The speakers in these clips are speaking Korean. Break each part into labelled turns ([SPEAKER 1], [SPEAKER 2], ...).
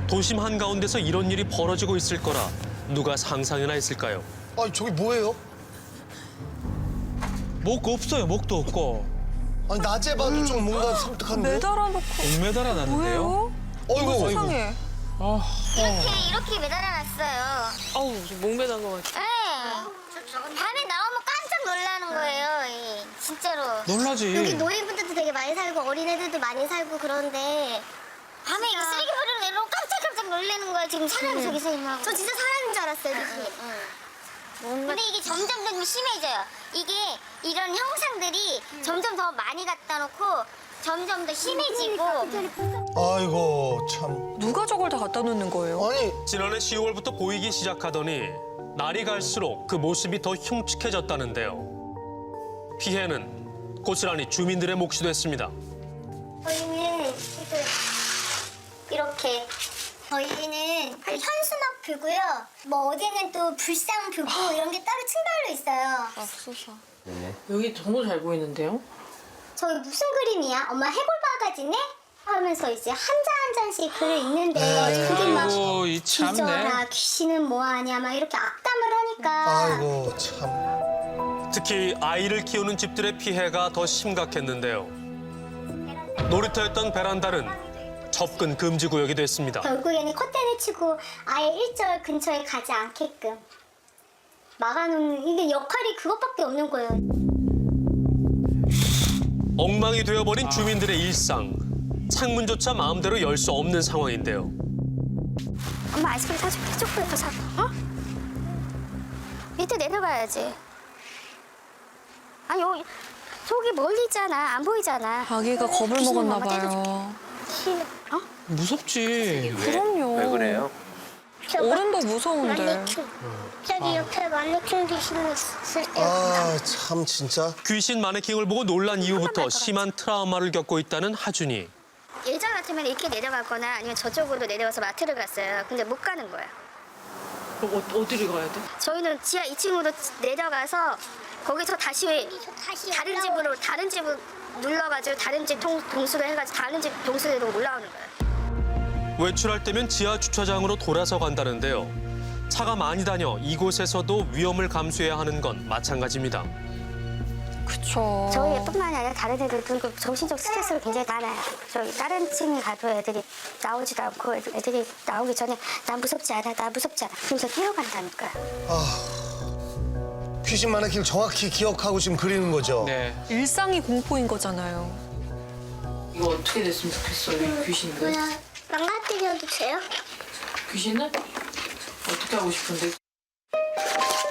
[SPEAKER 1] 도심 한가운데서 이런 일이 벌어지고 있을 거라 누가 상상이나 했을까요?
[SPEAKER 2] 아니 저기 뭐예요?
[SPEAKER 3] 목 없어요. 목도 없고.
[SPEAKER 2] 아니 낮에 봐도 좀 뭔가 섬뜩한데?
[SPEAKER 4] 매달아놓고
[SPEAKER 3] 목매달아 놨는데요.
[SPEAKER 4] 뭐예요?
[SPEAKER 2] 어이구
[SPEAKER 4] 세상에.
[SPEAKER 5] 이렇게 매달아놨어요.
[SPEAKER 4] 아우 목 매단 것 같아.
[SPEAKER 5] 네. 밤에 나오면 깜짝 놀라는 거예요. 진짜로.
[SPEAKER 3] 놀라지.
[SPEAKER 5] 여기 노인분들도 되게 많이 살고 어린애들도 많이 살고 그런데 밤에 이거 쓰레기 버리는 애로 깜짝깜짝 놀라는 거예요. 지금 사람이 저기서 임하고. 저 진짜 사람인 줄 알았어요. 근데 이게 점점 더 심해져요. 이게 이런 형상들이 점점 더 많이 갖다 놓고 점점 더 심해지고.
[SPEAKER 2] 아이고 참.
[SPEAKER 4] 누가 저걸 다 갖다 놓는 거예요?
[SPEAKER 2] 아니
[SPEAKER 1] 지난해 10월부터 보이기 시작하더니 날이 갈수록 그 모습이 더 흉측해졌다는데요. 피해는 고스란히 주민들의 몫이 됐습니다.
[SPEAKER 5] 저희는 지금 이렇게 저희는 현수막 불고요. 뭐 어디는 또 불상 불고 이런 게 따로 층별로 있어요.
[SPEAKER 4] 맙소사.
[SPEAKER 6] 여기 정말 잘 보이는데요?
[SPEAKER 5] 저희 무슨 그림이야? 엄마 해골 바가지네? 하면서 이제 한 장 한 장씩 글을 읽는데 그게 막
[SPEAKER 3] 아이고 이 참네.
[SPEAKER 5] 기절아 귀신은 뭐하냐 막 이렇게 악담을 하니까
[SPEAKER 2] 아이고 참.
[SPEAKER 1] 특히 아이를 키우는 집들의 피해가 더 심각했는데요. 놀이터였던 베란다는 접근 금지 구역이 됐습니다.
[SPEAKER 5] 결국에는 커튼을 치고 아예 일절 근처에 가지 않게끔 막아놓는 이게 역할이 그것밖에 없는 거예요.
[SPEAKER 1] 엉망이 되어버린 주민들의 일상. 창문조차 마음대로 열 수 없는 상황인데요.
[SPEAKER 5] 엄마 아이스크림 사줄게. 초콜릿 더 사. 어? 밑에 내려가야지. 아니 여기 저기 멀리 있잖아. 안 보이잖아.
[SPEAKER 4] 아기가 겁을
[SPEAKER 5] 귀신이
[SPEAKER 4] 먹었나
[SPEAKER 5] 엄마 때려줄게.
[SPEAKER 4] 봐요.
[SPEAKER 5] 어?
[SPEAKER 3] 무섭지.
[SPEAKER 4] 그럼요.
[SPEAKER 7] 왜 그래요?
[SPEAKER 4] 어른도 무서운데.
[SPEAKER 5] 만네킹. 저기 옆에 만네킹 귀신이 있을게요.
[SPEAKER 2] 아 참 진짜.
[SPEAKER 1] 귀신 마네킹을 보고 놀란 이후부터 심한 트라우마를 겪고 있다는 하준이.
[SPEAKER 5] 예전 같으면 이렇게 내려가거나 아니면 저쪽으로 내려와서 마트를 갔어요. 근데 못 가는 거야.
[SPEAKER 6] 그럼 어디를 가야 돼?
[SPEAKER 5] 저희는 지하 2층으로 내려가서 거기서 다시 다른 집으로 눌러가지고 다른 집 동수로 해가지고 다른 집 동수로 올라오는 거예요.
[SPEAKER 1] 외출할 때면 지하 주차장으로 돌아서 간다는데요. 차가 많이 다녀 이곳에서도 위험을 감수해야 하는 건 마찬가지입니다.
[SPEAKER 4] 그쵸.
[SPEAKER 5] 저희뿐만 아니라 다른 애들도 그 정신적 스트레스가 굉장히 많아요. 저희 다른 층에 가도 애들이 나오지도 않고 애들이 나오기 전에 나 무섭지 않아, 나 무섭지 않아. 그래서 뛰어간다니까요.
[SPEAKER 2] 귀신 마네킹을 정확히 기억하고 지금 그리는 거죠.
[SPEAKER 3] 네.
[SPEAKER 4] 일상이 공포인 거잖아요.
[SPEAKER 6] 이거 어떻게 됐으면 좋겠어, 이 귀신들?
[SPEAKER 5] 망가뜨려도 돼요?
[SPEAKER 6] 귀신을? 어떻게 하고 싶은데?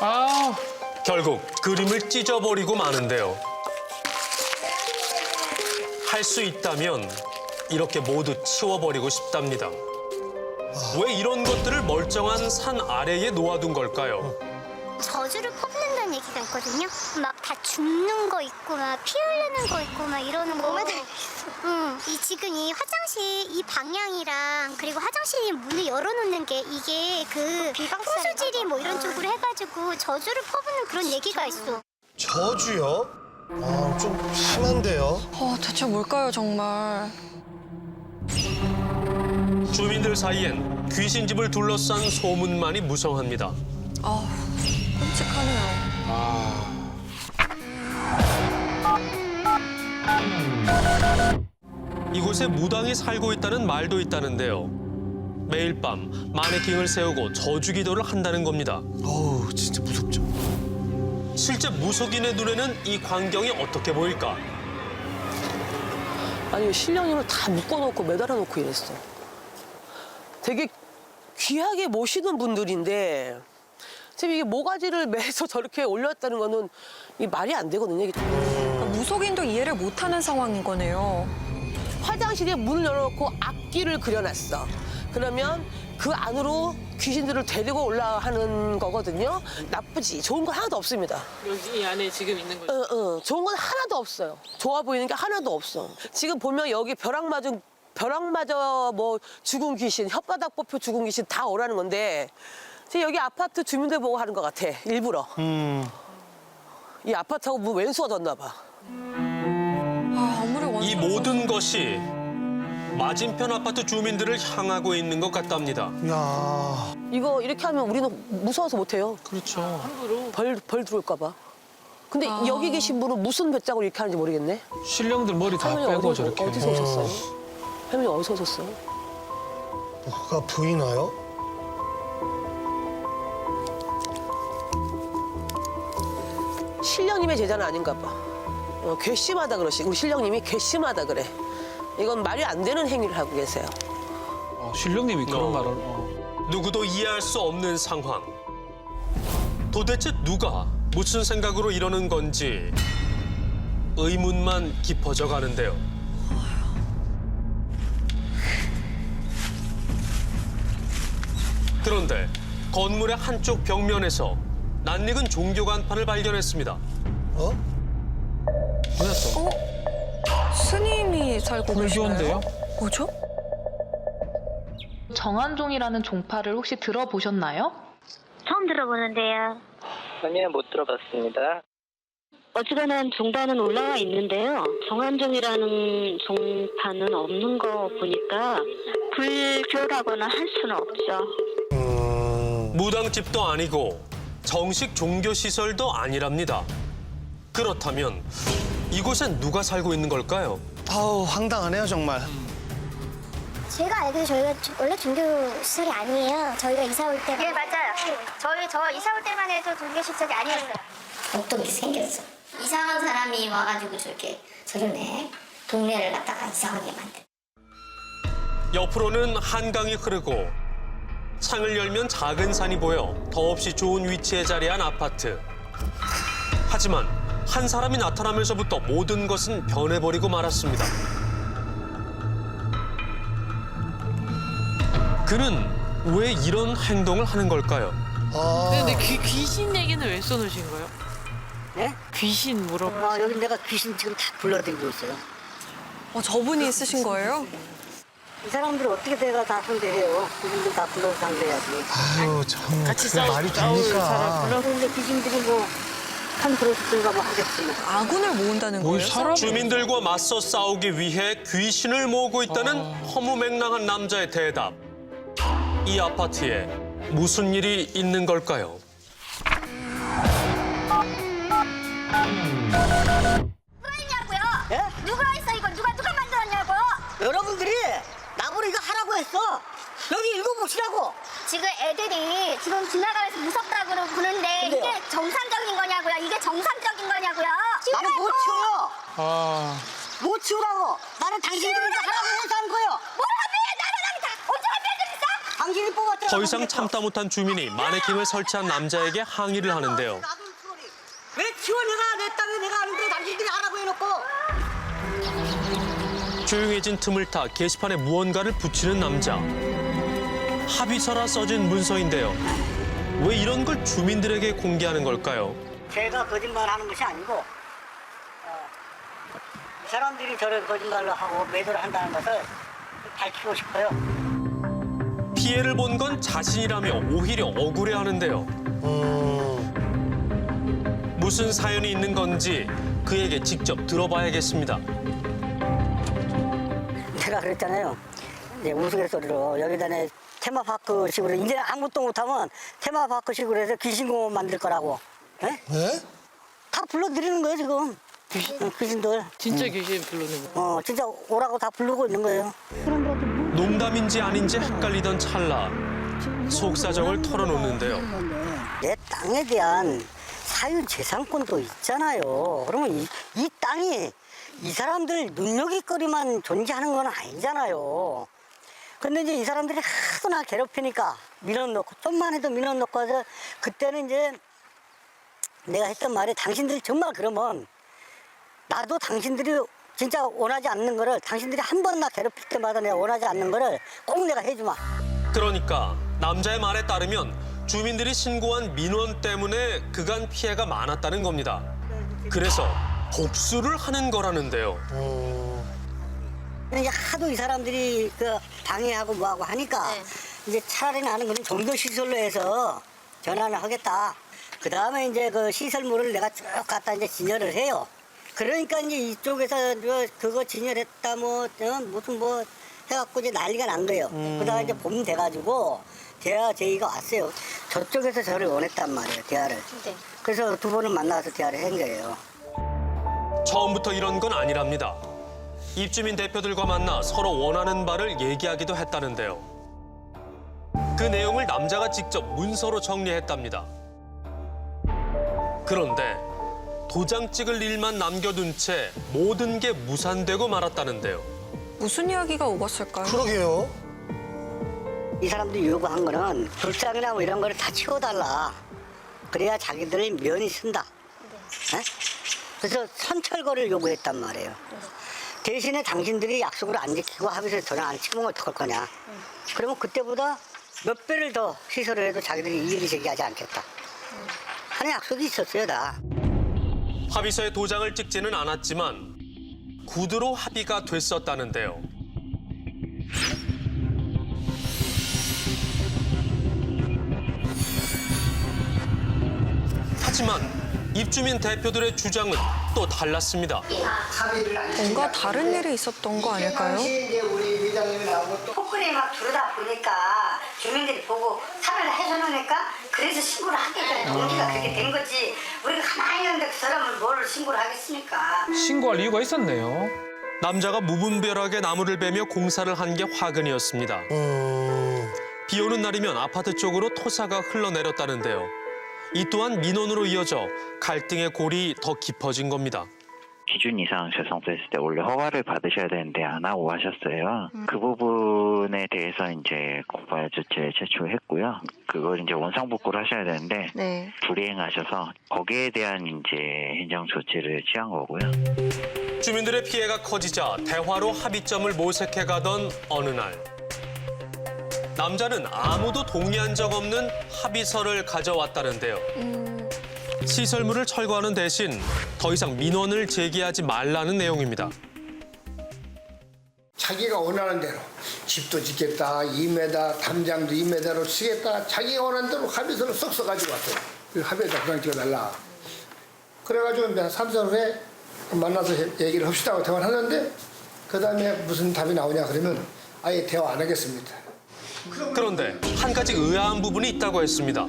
[SPEAKER 3] 아
[SPEAKER 1] 결국 그림을 찢어버리고 마는데요. 할 수 있다면 이렇게 모두 치워버리고 싶답니다. 왜 이런 것들을 멀쩡한 산 아래에 놓아둔 걸까요?
[SPEAKER 5] 저주를 뽑는다는 얘기가 있거든요. 막 다 죽는 거 있고 막 피 흘리는 거 있고 막 이러는 거. 이 지금 이 화장실 이 방향이랑 그리고 화장실 문을 열어놓는 게 이게 그 호수질이 뭐 이런 쪽으로 해가지고 저주를 퍼부는 그런 얘기가 있어.
[SPEAKER 2] 저주요? 좀 심한데요.
[SPEAKER 4] 대체 뭘까요 정말.
[SPEAKER 1] 주민들 사이엔 귀신집을 둘러싼 소문만이 무성합니다.
[SPEAKER 4] 끔찍하네요.
[SPEAKER 1] 이곳에 무당이 살고 있다는 말도 있다는데요. 매일 밤 마네킹을 세우고 저주 기도를 한다는 겁니다.
[SPEAKER 2] 어우 진짜 무섭죠.
[SPEAKER 1] 실제 무속인의 눈에는 이 광경이 어떻게 보일까?
[SPEAKER 7] 아니 신령님을 다 묶어놓고 매달아놓고 이랬어. 되게 귀하게 모시는 분들인데 지금 이게 모가지를 매서 저렇게 올렸다는 거는 이 말이 안 되거든요. 이게.
[SPEAKER 4] 그러니까 무속인도 이해를 못하는 상황인 거네요.
[SPEAKER 7] 화장실에 문을 열어놓고 앞길을 그려놨어. 그러면 그 안으로 귀신들을 데리고 올라가는 거거든요. 나쁘지. 좋은 건 하나도 없습니다.
[SPEAKER 6] 여기 이 안에 지금 있는 거죠?
[SPEAKER 7] 좋은 건 하나도 없어요. 좋아 보이는 게 하나도 없어. 지금 보면 여기 벼락 맞아 뭐 죽은 귀신, 혓바닥 뽑혀 죽은 귀신 다 오라는 건데 지금 여기 아파트 주민들 보고 하는 것 같아. 일부러. 이 아파트하고 뭐 왼수가 졌나 봐.
[SPEAKER 4] 아무리
[SPEAKER 1] 이 모든 것이 맞은편 아파트 주민들을 향하고 있는 것 같답니다.
[SPEAKER 2] 야,
[SPEAKER 7] 이거 이렇게 하면 우리는 무서워서 못해요.
[SPEAKER 3] 그렇죠.
[SPEAKER 7] 벌 들어올까 봐. 근데 여기 계신 분은 무슨 배짱으로 이렇게 하는지 모르겠네.
[SPEAKER 3] 신령들 머리 다
[SPEAKER 7] 할머니
[SPEAKER 3] 빼고
[SPEAKER 7] 어디서,
[SPEAKER 3] 저렇게.
[SPEAKER 7] 어디서 오셨어요? 할머니 어디서 오셨어요?
[SPEAKER 2] 뭐가 보이나요?
[SPEAKER 7] 신령님의 제자는 아닌가 봐. 괘씸하다 그러시. 우리 신령님이 괘씸하다 그래. 이건 말이 안 되는 행위를 하고 계세요.
[SPEAKER 3] 신령님이 그런
[SPEAKER 1] 어.
[SPEAKER 3] 말을.
[SPEAKER 1] 누구도 이해할 수 없는 상황. 도대체 누가 무슨 생각으로 이러는 건지 의문만 깊어져 가는데요. 그런데 건물의 한쪽 벽면에서 낯익은 종교 간판을 발견했습니다.
[SPEAKER 2] 어?
[SPEAKER 3] 뭐야 또?
[SPEAKER 4] 스님이 살고 계시나요?
[SPEAKER 3] 불교인데요?
[SPEAKER 4] 뭐죠?
[SPEAKER 8] 정한종이라는 종파를 혹시 들어보셨나요?
[SPEAKER 5] 처음 들어보는데요.
[SPEAKER 9] 아니요, 못 들어봤습니다.
[SPEAKER 10] 어지간한 종단은 올라와 있는데요. 정한종이라는 종파는 없는 거 보니까 불교라고는 할 수는 없죠.
[SPEAKER 1] 무당집도 아니고 정식 종교 시설도 아니랍니다. 그렇다면 이곳엔 누가 살고 있는 걸까요?
[SPEAKER 2] 아우, 황당하네요, 정말.
[SPEAKER 5] 제가 알기로 저희가 원래 종교 시설이 아니에요. 저희가 이사 올 때. 예, 맞아요. 저 이사 올 때만 해도 종교 시설이 아니었어요.
[SPEAKER 11] 어떻게 생겼어? 이상한 사람이 와가지고 저러네. 동네를 갖다가 이상하게 만들.
[SPEAKER 1] 옆으로는 한강이 흐르고 창을 열면 작은 산이 보여 더없이 좋은 위치에 자리한 아파트. 하지만 한 사람이 나타나면서부터 모든 것은 변해버리고 말았습니다. 그는 왜 이런 행동을 하는 걸까요?
[SPEAKER 6] 근데 귀신 얘기는 왜 써놓으신 거예요?
[SPEAKER 10] 네?
[SPEAKER 6] 귀신 물어봐.
[SPEAKER 10] 여기 내가 귀신 지금 다 불러들이고 있어요.
[SPEAKER 4] 저분이 쓰신 거예요?
[SPEAKER 10] 이 사람들 어떻게 내가 다 상대해요? 귀신들 다 불러서 상대해야지.
[SPEAKER 2] 아유, 참.
[SPEAKER 6] 같이
[SPEAKER 2] 그게 말이 됩니까?
[SPEAKER 10] 그런데 귀신들이 한 그릇들과 하겠지.
[SPEAKER 4] 아군을 모은다는
[SPEAKER 3] 뭐
[SPEAKER 4] 거예요?
[SPEAKER 3] 사람
[SPEAKER 1] 주민들과 맞서 싸우기 위해 귀신을 모으고 있다는 허무맹랑한 남자의 대답. 이 아파트에 무슨 일이 있는 걸까요?
[SPEAKER 5] 누가 했냐고요?
[SPEAKER 10] 예?
[SPEAKER 5] 누가 했어 이거? 누가 만들었냐고요?
[SPEAKER 10] 여러분들이 나보고 이거 하라고 했어. 여기 읽어보시라고.
[SPEAKER 5] 지금 애들이 지금 지나가면서 무섭다고 그러는데
[SPEAKER 10] 근데요?
[SPEAKER 5] 이게 정상적인 거냐고요? 이게 정상적인 거냐고요?
[SPEAKER 10] 나는 못 치워요.
[SPEAKER 3] 아,
[SPEAKER 10] 못 치우라고. 나는 당신들이 하라고 해서 한 거예요.
[SPEAKER 5] 뭐라며? 나는 다 언제가 빼들 있어?
[SPEAKER 10] 당신이 뽑았더라.
[SPEAKER 1] 더 이상 참다 못한 주민이 마네킹을 설치한 남자에게 항의를 하는데요.
[SPEAKER 10] 왜 치워? 내가 내 땅에 내가 아는데 당신들이 하라고 해놓고.
[SPEAKER 1] 조용해진 틈을 타 게시판에 무언가를 붙이는 남자. 합의서라 써진 문서인데요. 왜 이런 걸 주민들에게 공개하는 걸까요?
[SPEAKER 10] 제가 거짓말하는 것이 아니고 이 사람들이 저런 거짓말을 하고 매도를 한다는 것을 밝히고 싶어요.
[SPEAKER 1] 피해를 본 건 자신이라며 오히려 억울해하는데요. 무슨 사연이 있는 건지 그에게 직접 들어봐야겠습니다.
[SPEAKER 10] 제가 그랬잖아요. 이제 우스갯소리로 여기다 내 테마파크식으로 이제 아무것도 못하면 테마파크식으로 해서 귀신공원 만들 거라고. 예?
[SPEAKER 2] 네?
[SPEAKER 10] 다 불러드리는 거예요 지금. 귀신들.
[SPEAKER 6] 진짜 귀신 부르는 거.
[SPEAKER 10] 진짜 오라고 다 부르고 있는 거예요.
[SPEAKER 1] 농담인지 아닌지 헷갈리던 찰나 속사정을 털어놓는데요.
[SPEAKER 10] 내 땅에 대한 사유재산권도 있잖아요. 그러면 이 땅이 이 사람들 눈여깃거리만 존재하는 건 아니잖아요. 근데 이제 이 사람들이 하도 나 괴롭히니까 밀어넣고 좀만 해도 밀어넣고 해서 그때는 이제 내가 했던 말이 당신들이 정말 그러면 나도 당신들이 진짜 원하지 않는 거를 당신들이 한 번 나 괴롭힐 때마다 내가 원하지 않는 거를 꼭 내가 해주마.
[SPEAKER 1] 그러니까 남자의 말에 따르면 주민들이 신고한 민원 때문에 그간 피해가 많았다는 겁니다. 그래서 복수를 하는 거라는데요.
[SPEAKER 10] 이제 하도 이 사람들이 그 방해하고 뭐하고 하니까 이제 차라리 나는 그런 종교시설로 해서 전환을 하겠다. 그 다음에 이제 그 시설물을 내가 쭉 갖다 이제 진열을 해요. 그러니까 이제 이쪽에서 그거 진열했다 무슨 뭐 해갖고 이제 난리가 난 거예요. 그러다가 이제 봄 돼가지고 대화 제의가 왔어요. 저쪽에서 저를 원했단 말이에요, 대화를. 그래서 두 번을 만나서 대화를 한 거예요.
[SPEAKER 1] 처음부터 이런 건 아니랍니다. 입주민 대표들과 만나 서로 원하는 바를 얘기하기도 했다는데요. 그 내용을 남자가 직접 문서로 정리했답니다. 그런데 도장 찍을 일만 남겨둔 채 모든 게 무산되고 말았다는데요.
[SPEAKER 4] 무슨 이야기가 오갔을까요?
[SPEAKER 2] 그러게요.
[SPEAKER 10] 이 사람들이 요구한 거는 불상이나 뭐 이런 거를 다 치워달라. 그래야 자기들 면이 쓴다. 네? 그래서 선철거를 요구했단 말이에요. 대신에 당신들이 약속을 안 지키고 합의서 전혀 안 치면 어떡할 거냐. 그러면 그때보다 몇 배를 더 시설을 해도 자기들이 이의를 제기하지 않겠다. 하는 약속이 있었어요, 다.
[SPEAKER 1] 합의서에 도장을 찍지는 않았지만 구두로 합의가 됐었다는데요. 하지만 입주민 대표들의 주장은 또 달랐습니다.
[SPEAKER 4] 뭔가 다른 일이 있었던 거 아닐까요?
[SPEAKER 10] 폭군이 막 두르다 보니까 주민들이 보고 사람을 해서놓으니까 그래서 신고를 하게 된 동기가 그렇게 된 거지. 우리가 가만히 있는데 그 사람을 뭘 신고를 하겠습니까?
[SPEAKER 3] 신고할 이유가 있었네요.
[SPEAKER 1] 남자가 무분별하게 나무를 베며 공사를 한 게 화근이었습니다. 비 오는 날이면 아파트 쪽으로 토사가 흘러내렸다는데요. 이 또한 민원으로 이어져 갈등의 골이 더 깊어진 겁니다.
[SPEAKER 9] 기준 이상 재송됐을 때 원래 허가를 받으셔야 되는데 안 하고 하셨어요. 그 부분에 대해서 이제 고발 조치를 제출했고요. 그걸 이제 원상복구를 하셔야 되는데
[SPEAKER 4] 네.
[SPEAKER 9] 불이행하셔서 거기에 대한 이제 행정 조치를 취한 거고요.
[SPEAKER 1] 주민들의 피해가 커지자 대화로 합의점을 모색해 가던 어느 날 남자는 아무도 동의한 적 없는 합의서를 가져왔다는데요. 시설물을 철거하는 대신 더 이상 민원을 제기하지 말라는 내용입니다.
[SPEAKER 12] 자기가 원하는 대로 집도 짓겠다, 2m, 담장도 2m로 치겠다, 자기가 원하는 대로 합의서를 쏙 써가지고 왔어요. 그 합의에다 그냥 찍어달라. 그래가지고 이제 3선 후에 만나서 얘기를 합시다 하고 대화를 하는데 그 다음에 무슨 답이 나오냐 그러면 아예 대화 안 하겠습니다.
[SPEAKER 1] 그런데 한 가지 의아한 부분이 있다고 했습니다.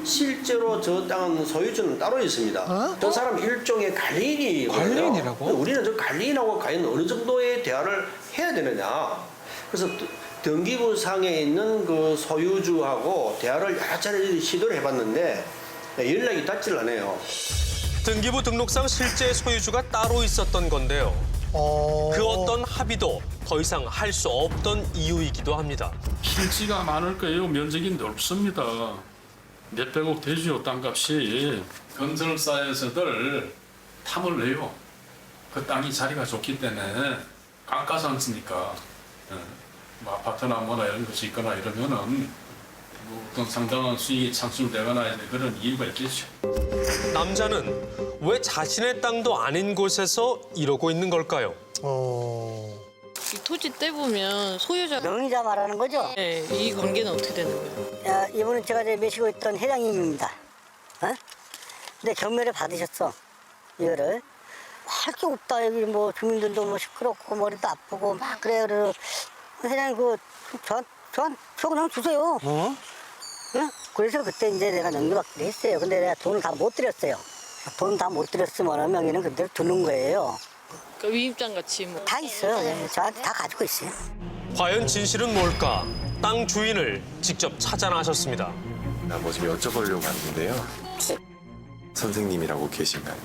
[SPEAKER 13] 실제로 저 땅은 소유주는 따로 있습니다. 저 사람 일종의 관리인이거든요.
[SPEAKER 3] 관리인이라고?
[SPEAKER 13] 우리는 저 관리인하고 과연 어느 정도의 대화를 해야 되느냐. 그래서 등기부 상에 있는 그 소유주하고 대화를 여러 차례 시도를 해봤는데 연락이 닿질 않아요.
[SPEAKER 1] 등기부 등록상 실제 소유주가 따로 있었던 건데요. 그 어떤 합의도 더 이상 할 수 없던 이유이기도 합니다.
[SPEAKER 14] 필지가 많을 거예요. 면적이 넓습니다. 몇백억 되죠. 땅값이. 건설사에서들 탐을 내요. 그 땅이 자리가 좋기 때문에 강가지 않습니까? 뭐 아파트나 뭐나 이런 것이 있거나 이러면은 뭐 어떤 상당한 수익이 창출되거나 이제 그런 이유가 있겠죠.
[SPEAKER 1] 남자는 왜 자신의 땅도 아닌 곳에서 이러고 있는 걸까요?
[SPEAKER 6] 이 토지 떼보면 소유자
[SPEAKER 10] 명의자 말하는 거죠?
[SPEAKER 6] 네, 이 관계는 어떻게 되는 거예요?
[SPEAKER 10] 야, 이분은 제가 이제 모시고 있던 회장님입니다. 어? 근데 경매를 받으셨어. 이거를. 할 게 없다. 여기 뭐 주민들도 뭐 시끄럽고 머리도 아프고 막 그래요. 그래서 회장님 저 그냥 주세요. 응? 그래서 그때 이제 내가 넘겨받기로 했어요. 근데 내가 돈을 다 못 드렸어요. 돈 다 못 드렸으면 명의는 그대로 두는 거예요.
[SPEAKER 6] 그러니까 위임장 같이 뭐
[SPEAKER 10] 다 있어요. 네, 저한테 다 가지고 있어요.
[SPEAKER 1] 과연 진실은 뭘까? 땅 주인을 직접 찾아 나섰습니다.
[SPEAKER 15] 뭐 좀 여쭤보려고 하는데요. 선생님이라고 계신가요?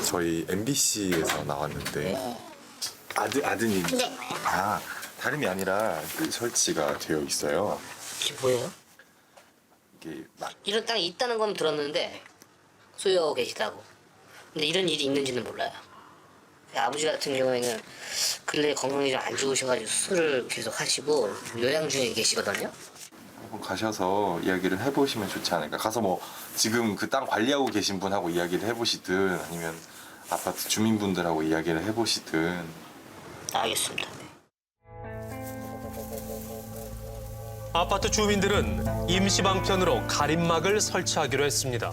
[SPEAKER 15] 저희 MBC에서 나왔는데 아드님.
[SPEAKER 11] 네.
[SPEAKER 15] 아, 다름이 아니라 그 설치가 되어 있어요.
[SPEAKER 10] 이게 뭐예요?
[SPEAKER 15] 이게 막
[SPEAKER 10] 이런 땅이 있다는 건 들었는데 소유하고 계시다고. 근데 이런 일이 있는지는 몰라요. 아버지 같은 경우에는 근래 건강이 좀 안 좋으셔가지고 수술을 계속 하시고 요양 중에 계시거든요.
[SPEAKER 15] 한번 가셔서 이야기를 해보시면 좋지 않을까. 가서 뭐 지금 그 땅 관리하고 계신 분하고 이야기를 해보시든 아니면 아파트 주민분들하고 이야기를 해보시든.
[SPEAKER 10] 알겠습니다.
[SPEAKER 1] 아파트 주민들은 임시 방편으로 가림막을 설치하기로 했습니다.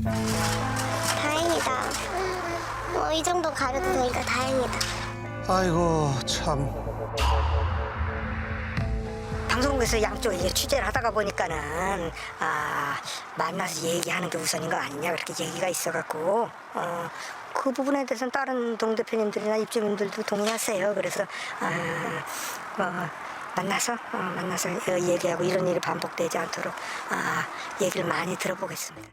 [SPEAKER 5] 다행이다. 이 정도 가려도 되니까 다행이다.
[SPEAKER 2] 아이고 참.
[SPEAKER 10] 방송국에서 양쪽에 취재를 하다가 보니까는 만나서 얘기하는 게 우선인 거 아니냐 그렇게 얘기가 있어갖고 그 부분에 대해서는 다른 동 대표님들이나 입주민들도 동의하세요. 그래서 만나서 얘기하고 이런 일이 반복되지 않도록 얘기를 많이 들어보겠습니다.